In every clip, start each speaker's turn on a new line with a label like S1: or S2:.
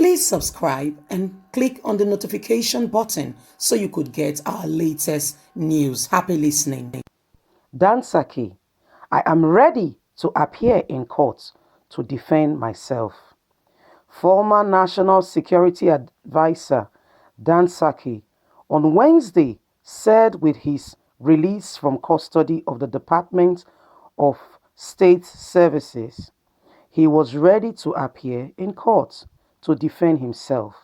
S1: Please subscribe and click on the notification button so you could get our latest news. Happy listening.
S2: Dasuki, I am ready to appear in court to defend myself. Former National Security Advisor Dasuki on Wednesday said with his release from custody of the Department of State Services, he was ready to appear in court to defend himself.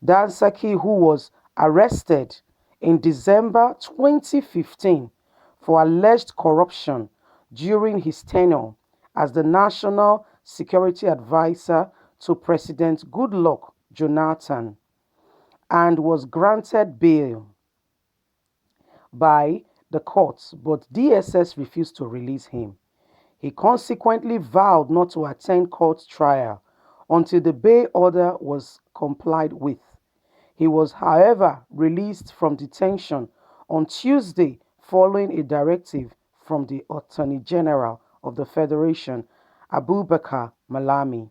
S2: Dasuki, who was arrested in December 2015 for alleged corruption during his tenure as the National Security Advisor to President Goodluck Jonathan, and was granted bail by the courts, but DSS refused to release him. He consequently vowed not to attend court trial until the bail order was complied with. He was, however, released from detention on Tuesday following a directive from the Attorney General of the Federation, Abubakar Malami.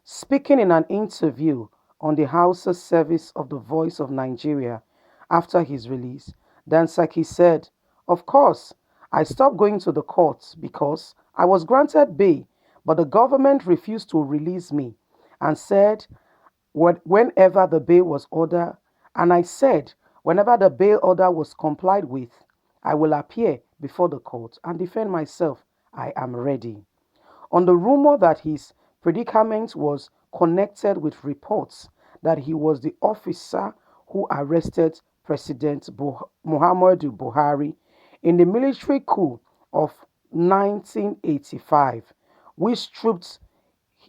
S2: Speaking in an interview on the Hausa service of the Voice of Nigeria after his release, Dasuki said, "Of course, I stopped going to the courts because I was granted bail, but the government refused to release me and said whenever the bail was ordered, and I said whenever the bail order was complied with, I will appear before the court and defend myself. I am ready." On the rumor that his predicament was connected with reports that he was the officer who arrested President Muhammadu Buhari in the military coup of 1985, which stripped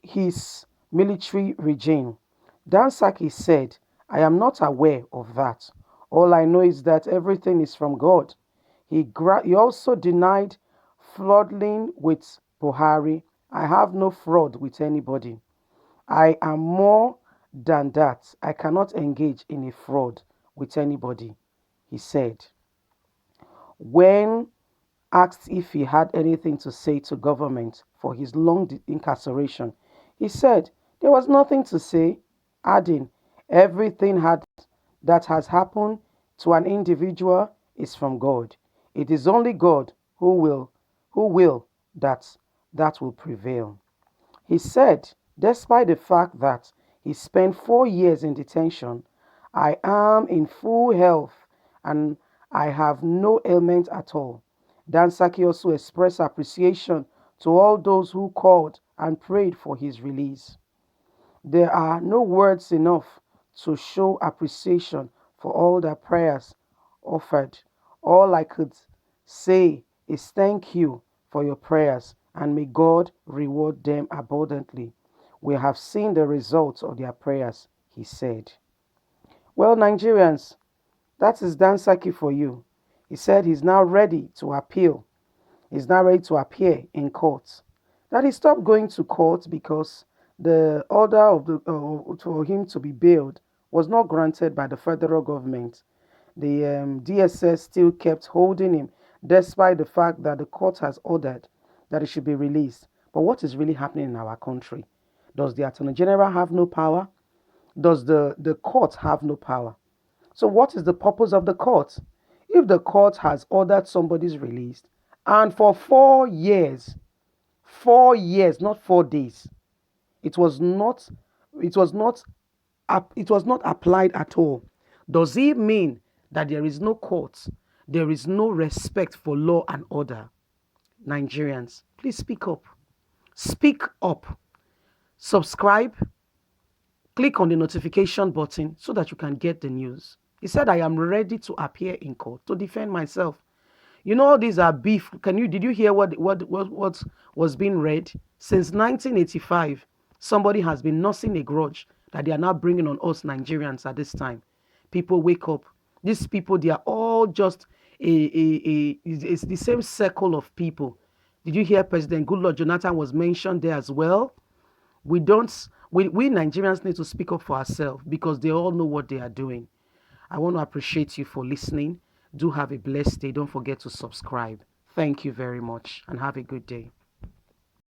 S2: his military regime. Dasuki said, "I am not aware of that. All I know is that everything is from God." He also denied frauding with Buhari. "I have no fraud with anybody. I am more than that. I cannot engage in a fraud with anybody," he said. When asked if he had anything to say to government for his long incarceration, he said there was nothing to say, adding, "Everything that has happened to an individual is from God. It is only God who will that will prevail." He said, despite the fact that he spent 4 years in detention, "I am in full health and I have no ailment at all." Dasuki also expressed appreciation to all those who called and prayed for his release. "There are no words enough to show appreciation for all the prayers offered. All I could say is thank you for your prayers and may God reward them abundantly. We have seen the results of their prayers," he said. Well, Nigerians, that is Dasuki for you. He said he's now ready to appeal. He's now ready to appear in court. That he stopped going to court because the order for him to be bailed was not granted by the federal government. The DSS still kept holding him despite the fact that the court has ordered that he should be released. But what is really happening in our country? Does the Attorney General have no power? Does the court have no power? So what is the purpose of the court? If the court has ordered somebody's released and for 4 years, 4 years, not 4 days, it was not it was not it was not applied at all. Does it mean that there is no court? There is no respect for law and order? Nigerians, please speak up. Speak up. Subscribe. Click on the notification button so that you can get the news. He said, "I am ready to appear in court to defend myself." You know, all these are beef. Did you hear what was being read? Since 1985, somebody has been nursing a grudge that they are now bringing on us Nigerians at this time. People wake up. These people, they are all just it's the same circle of people. Did you hear President Goodluck Jonathan was mentioned there as well? We Nigerians need to speak up for ourselves because they all know what they are doing. I want to appreciate you for listening. Do have a blessed day. Don't forget to subscribe. Thank you very much and have a good day.